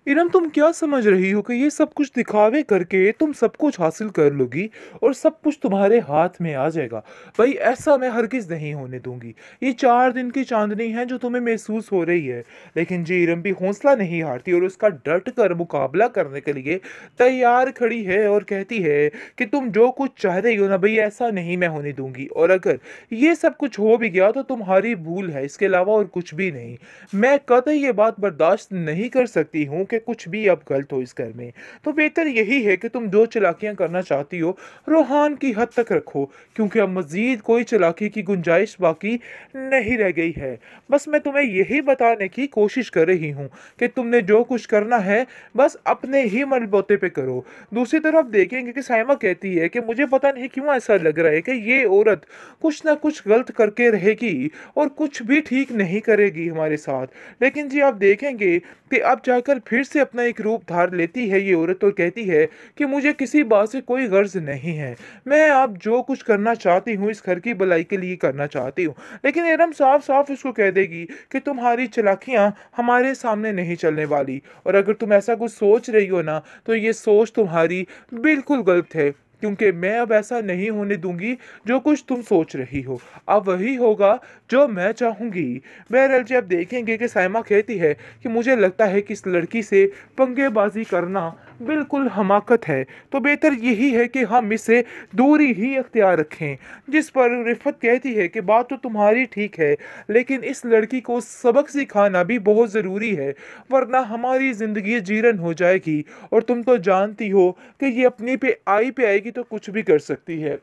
इरम, तुम क्या समझ रही हो कि ये सब कुछ दिखावे करके तुम सब कुछ हासिल कर लोगी और सब कुछ तुम्हारे हाथ में आ जाएगा? भाई, ऐसा मैं हरगिज नहीं होने दूंगी। ये 4 दिन की चांदनी है जो तुम्हें महसूस हो रही है, लेकिन जी इरम भी हौसला नहीं हारती और उसका डट कर मुकाबला करने के लिए तैयार खड़ी है और कहती है कि तुम जो कुछ चाह रही हो ना भाई, ऐसा नहीं मैं होने दूंगी। और अगर ये सब कुछ हो भी गया तो तुम्हारी भूल है, इसके अलावा और कुछ भी नहीं। मैं कतई ये बात बर्दाश्त नहीं कर सकती हूँ कि कुछ भी अब गलत हो इस घर में। तो बेहतर यही है कि तुम जो चालाकियां करना चाहती हो रूहान की हद तक रखो, क्योंकि अब मजीद कोई चालाकी की गुंजाइश बाकी नहीं रह गई है। बस मैं तुम्हें यही बताने की कोशिश कर रही हूँ कि तुमने जो कुछ करना है बस अपने ही मनबोते पे करो। दूसरी तरफ देखेंगे कि साइमा कहती है कि मुझे पता नहीं क्यों ऐसा लग रहा है कि ये औरत कुछ ना कुछ गलत करके रहेगी और कुछ भी ठीक नहीं करेगी हमारे साथ। लेकिन जी आप देखेंगे कि अब जाकर फिर से अपना एक रूप धार लेती है ये औरत और कहती है कि मुझे किसी बात से कोई गर्ज नहीं है। मैं अब जो कुछ करना चाहती हूँ इस घर की भलाई के लिए करना चाहती हूँ। लेकिन एरम साफ साफ उसको कह देगी कि तुम्हारी चालाकियां हमारे सामने नहीं चलने वाली, और अगर तुम ऐसा कुछ सोच रही हो ना तो ये सोच तुम्हारी बिल्कुल गलत है, क्योंकि मैं अब ऐसा नहीं होने दूंगी। जो कुछ तुम सोच रही हो अब वही होगा जो मैं चाहूंगी। बहरहाल जी आप देखेंगे कि साइमा कहती है कि मुझे लगता है कि इस लड़की से पंगेबाजी करना बिल्कुल हमाकत है, तो बेहतर यही है कि हम इसे दूरी ही अख्तियार रखें। जिस पर रिफत कहती है कि बात तो तुम्हारी ठीक है, लेकिन इस लड़की को सबक सिखाना भी बहुत ज़रूरी है, वरना हमारी ज़िंदगी जीरन हो जाएगी। और तुम तो जानती हो कि ये अपनी पे आएगी तो कुछ भी कर सकती है,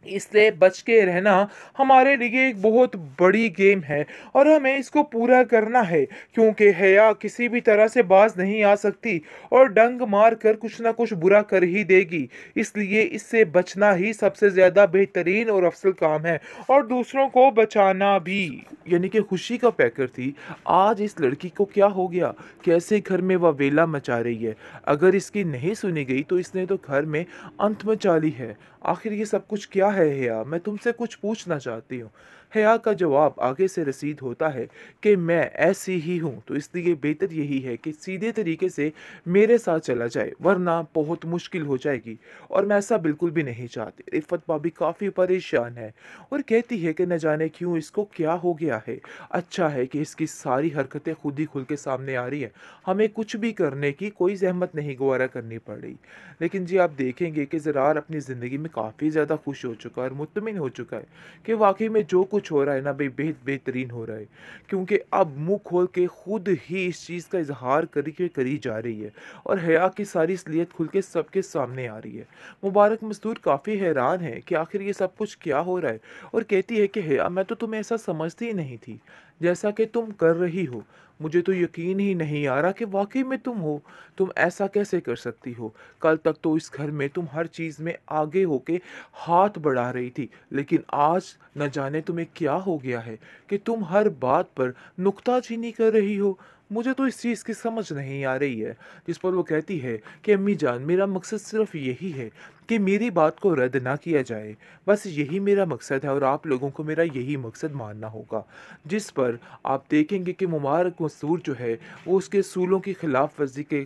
इसलिए बच के रहना हमारे लिए एक बहुत बड़ी गेम है और हमें इसको पूरा करना है, क्योंकि हया किसी भी तरह से बाज नहीं आ सकती और डंग मार कर कुछ ना कुछ बुरा कर ही देगी। इसलिए इससे बचना ही सबसे ज़्यादा बेहतरीन और अफसल काम है, और दूसरों को बचाना भी। यानी कि खुशी का पैकर थी। आज इस लड़की को क्या हो गया, कैसे घर में वह वेला मचा रही है। अगर इसकी नहीं सुनी गई तो इसने तो घर में अंत मचा ली है। आखिर ये सब कुछ क्या है हया, मैं तुमसे कुछ पूछना चाहती हूँ। हया का जवाब आगे से रसीद होता है कि मैं ऐसी ही हूँ, तो इसलिए बेहतर यही है कि सीधे तरीके से मेरे साथ चला जाए, वरना बहुत मुश्किल हो जाएगी। और मैं ऐसा बिल्कुल भी नहीं चाहती। रिफत भाभी काफ़ी परेशान है और कहती है कि न जाने क्यों इसको क्या हो गया है। अच्छा है कि इसकी सारी हरकतें खुद ही खुल के सामने आ रही है, हमें कुछ भी करने की कोई जहमत नहीं गवारा करनी पड़ रही। लेकिन जी आप देखेंगे कि ज़रार अपनी ज़िंदगी में काफ़ी ज़्यादा खुश हो चुका है और मुतमिन हो चुका है कि वाकई में जो कुछ हो रहा है ना भाई बेहतरीन हो रहा है, क्योंकि अब मुंह खोल के खुद ही इस चीज़ का इजहार करी जा रही है और हया की सारी असलियत खुल के सबके सामने आ रही है। मुबारक मस्तूर काफ़ी हैरान है कि आखिर ये सब कुछ क्या हो रहा है और कहती है कि हया, मैं तो तुम्हें ऐसा समझती ही नहीं थी जैसा कि तुम कर रही हो। मुझे तो यकीन ही नहीं आ रहा कि वाकई में तुम हो। तुम ऐसा कैसे कर सकती हो? कल तक तो इस घर में तुम हर चीज़ में आगे होके हाथ बढ़ा रही थी, लेकिन आज न जाने तुम्हें क्या हो गया है कि तुम हर बात पर नुक्ताचीनी कर रही हो। मुझे तो इस चीज़ की समझ नहीं आ रही है। जिस पर वो कहती है कि अम्मी जान, मेरा मकसद सिर्फ यही है कि मेरी बात को रद्द ना किया जाए। बस यही मेरा मकसद है और आप लोगों को मेरा यही मकसद मानना होगा। जिस पर आप देखेंगे कि मुबारक मस्तूर जो है वो उसके असूलों की खिलाफ वर्जी के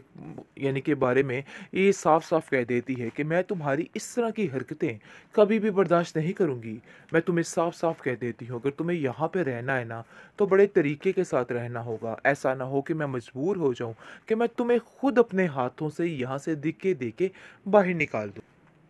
यानी के बारे में ये साफ साफ कह देती है कि मैं तुम्हारी इस तरह की हरकतें कभी भी बर्दाश्त नहीं करूँगी। मैं तुम्हें साफ साफ कह देती हूँ, अगर तुम्हें यहाँ पे रहना है ना तो बड़े तरीके के साथ रहना होगा। ऐसा ना हो कि मैं मजबूर हो जाऊँ कि मैं तुम्हें खुद अपने हाथों से यहाँ से दिक्के दे के बाहर निकाल दूँ।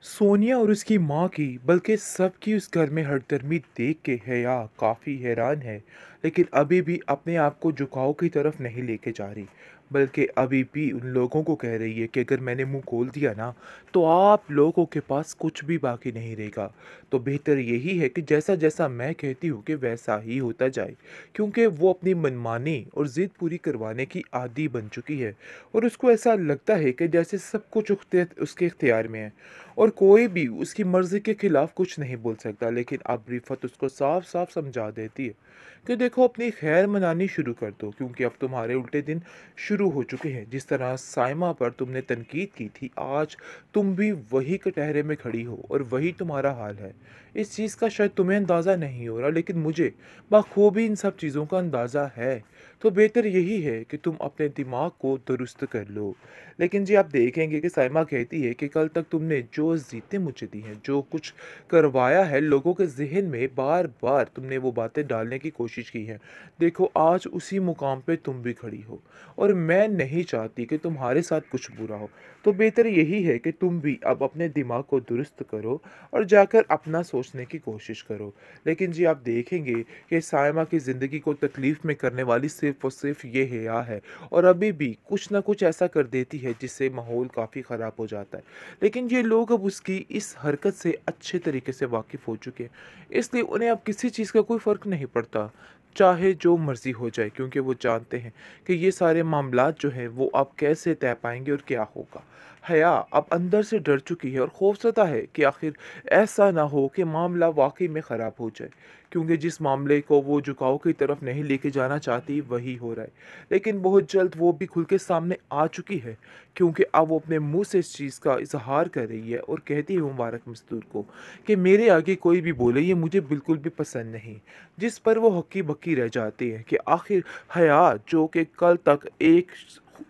सोनिया और उसकी माँ की बल्कि सबकी उस घर में हड़दर्मी देख के हया काफ़ी हैरान है, लेकिन अभी भी अपने आप को झुकाव की तरफ नहीं लेके जा रही, बल्कि अभी भी उन लोगों को कह रही है कि अगर मैंने मुंह खोल दिया ना तो आप लोगों के पास कुछ भी बाकी नहीं रहेगा। तो बेहतर यही है कि जैसा जैसा मैं कहती हूँ कि वैसा ही होता जाए, क्योंकि वो अपनी मनमानी और ज़िद पूरी करवाने की आदी बन चुकी है और उसको ऐसा लगता है कि जैसे सब कुछ उसके इख्तियार में है और कोई भी उसकी मर्ज़ी के ख़िलाफ़ कुछ नहीं बोल सकता। लेकिन अब रिफ़त उसको साफ साफ समझा देती है कि देखो, अपनी खैर मनानी शुरू कर दो, क्योंकि अब तुम्हारे उल्टे दिन शुरू हो चुके हैं। जिस तरह साइमा पर तुमने तनकीद की थी, आज तुम भी वही कटहरे में खड़ी हो और वही तुम्हारा हाल है। इस चीज़ का शायद तुम्हें अंदाज़ा नहीं हो रहा, लेकिन मुझे बखूबी इन सब चीज़ों का अंदाज़ा है। तो बेहतर यही है कि तुम अपने दिमाग को दुरुस्त कर लो। लेकिन जी आप देखेंगे कि साइमा कहती है कि कल तक तुमने जो जीतें मुझे दी हैं, जो कुछ करवाया है लोगों के ज़हन में, बार-बार तुमने वो बातें डालने की कोशिश की है। देखो आज उसी मुकाम पे तुम भी खड़ी हो और मैं नहीं चाहती कि तुम्हारे साथ कुछ बुरा हो। तो बेहतर यही है कि तुम भी अब अपने दिमाग को दुरुस्त करो और जाकर अपना सोचने की कोशिश करो। लेकिन जी आप देखेंगे कि साइमा की ज़िंदगी को तकलीफ़ में करने वाली सिर्फ़ और सिर्फ़ ये हिया है और अभी भी कुछ न कुछ ऐसा कर देती है जिससे माहौल काफ़ी ख़राब हो जाता है। लेकिन ये लोग अब उसकी इस हरकत से अच्छे तरीके से वाकिफ़ हो चुके हैं, इसलिए उन्हें अब किसी चीज़ का कोई फ़र्क नहीं पड़ता, चाहे जो मर्ज़ी हो जाए, क्योंकि वो जानते हैं कि ये सारे मामलात जो हैं वो अब कैसे तय पाएँगे और क्या होगा। हया अब अंदर से डर चुकी है और खौफ़ज़दा है कि आखिर ऐसा ना हो कि मामला वाक़ई में ख़राब हो जाए, क्योंकि जिस मामले को वो झुकाव की तरफ नहीं लेके जाना चाहती वही हो रहा है। लेकिन बहुत जल्द वो भी खुल के सामने आ चुकी है, क्योंकि अब वो अपने मुँह से इस चीज़ का इज़हार कर रही है और कहती है मुबारक मस्तूर को कि मेरे आगे कोई भी बोले ये मुझे बिल्कुल भी पसंद नहीं। जिस पर वो हक्की-बक्की रह जाती है कि आखिर हया जो कि कल तक एक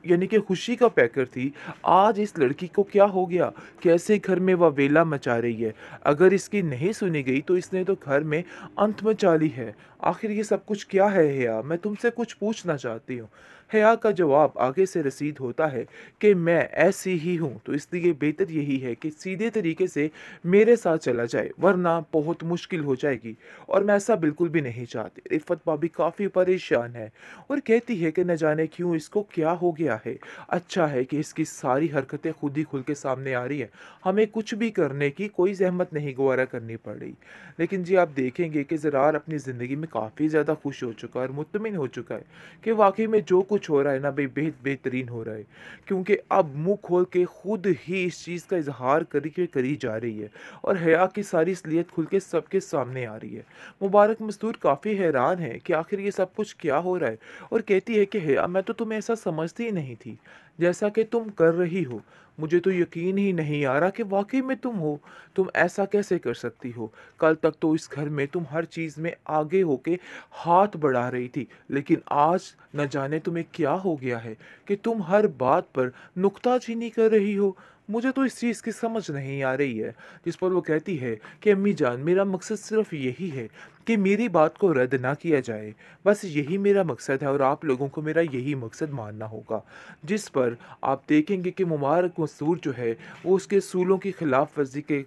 यानी कि खुशी का पैकर थी, आज इस लड़की को क्या हो गया? कैसे घर में ववेला मचा रही है? अगर इसकी नहीं सुनी गई तो इसने तो घर में अंत मचा ली है। आखिर ये सब कुछ क्या है हया? मैं तुमसे कुछ पूछना चाहती हूँ। हया का जवाब आगे से रसीद होता है कि मैं ऐसी ही हूँ, तो इसलिए बेहतर यही है कि सीधे तरीके से मेरे साथ चला जाए, वरना बहुत मुश्किल हो जाएगी और मैं ऐसा बिल्कुल भी नहीं चाहती। इफ़त भाभी काफ़ी परेशान है और कहती है कि न जाने क्यों इसको क्या हो गया है। अच्छा है कि इसकी सारी हरकतें खुद ही खुल के सामने आ रही हैं। हमें कुछ भी करने की कोई ज़हमत नहीं गवारा करनी पड़ रही। लेकिन जी आप देखेंगे कि ज़रार अपनी ज़िंदगी में काफ़ी ज़्यादा खुश हो चुका है और मुत्तमिन हो चुका है कि वाक़ई में जो कुछ हो रहा है ना भई बेहतरीन हो रहा है। क्योंकि अब मुँह खोल के खुद ही इस चीज़ का इज़हार करी जा रही है और हया की सारी असलियत खुल के सबके सामने आ रही है। मुबारक मस्तूर काफ़ी हैरान है कि आखिर ये सब कुछ क्या हो रहा है और कहती है कि हया मैं तो तुम्हें ऐसा समझती ही नहीं थी, जैसा कि तुम कर रही हो। मुझे तो यकीन ही नहीं आ रहा कि वाक़ई में तुम हो। तुम ऐसा कैसे कर सकती हो? कल तक तो इस घर में तुम हर चीज़ में आगे होके हाथ बढ़ा रही थी, लेकिन आज न जाने तुम्हें क्या हो गया है कि तुम हर बात पर नुक्ताचीनी कर रही हो। मुझे तो इस चीज़ की समझ नहीं आ रही है। जिस पर वो कहती है कि अम्मी जान मेरा मकसद सिर्फ़ यही है कि मेरी बात को रद्द ना किया जाए। बस यही मेरा मकसद है और आप लोगों को मेरा यही मकसद मानना होगा। जिस पर आप देखेंगे कि मुबारक मस्तूर जो है वो उसके असूलों की खिलाफ वर्जी के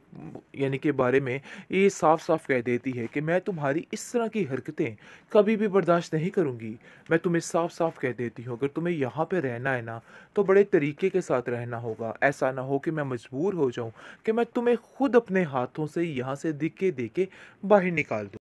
यानी के बारे में ये साफ-साफ कह देती है कि मैं तुम्हारी इस तरह की हरकतें कभी भी बर्दाश्त नहीं करूँगी। मैं तुम्हें साफ-साफ कह देती हूँ अगर तुम्हें यहाँ पे रहना है ना तो बड़े तरीके के साथ रहना होगा। ऐसा ना हो कि मैं मजबूर हो जाऊँ कि मैं तुम्हें खुद अपने हाथों से यहाँ से धक्के दे के बाहर निकाल दूँ।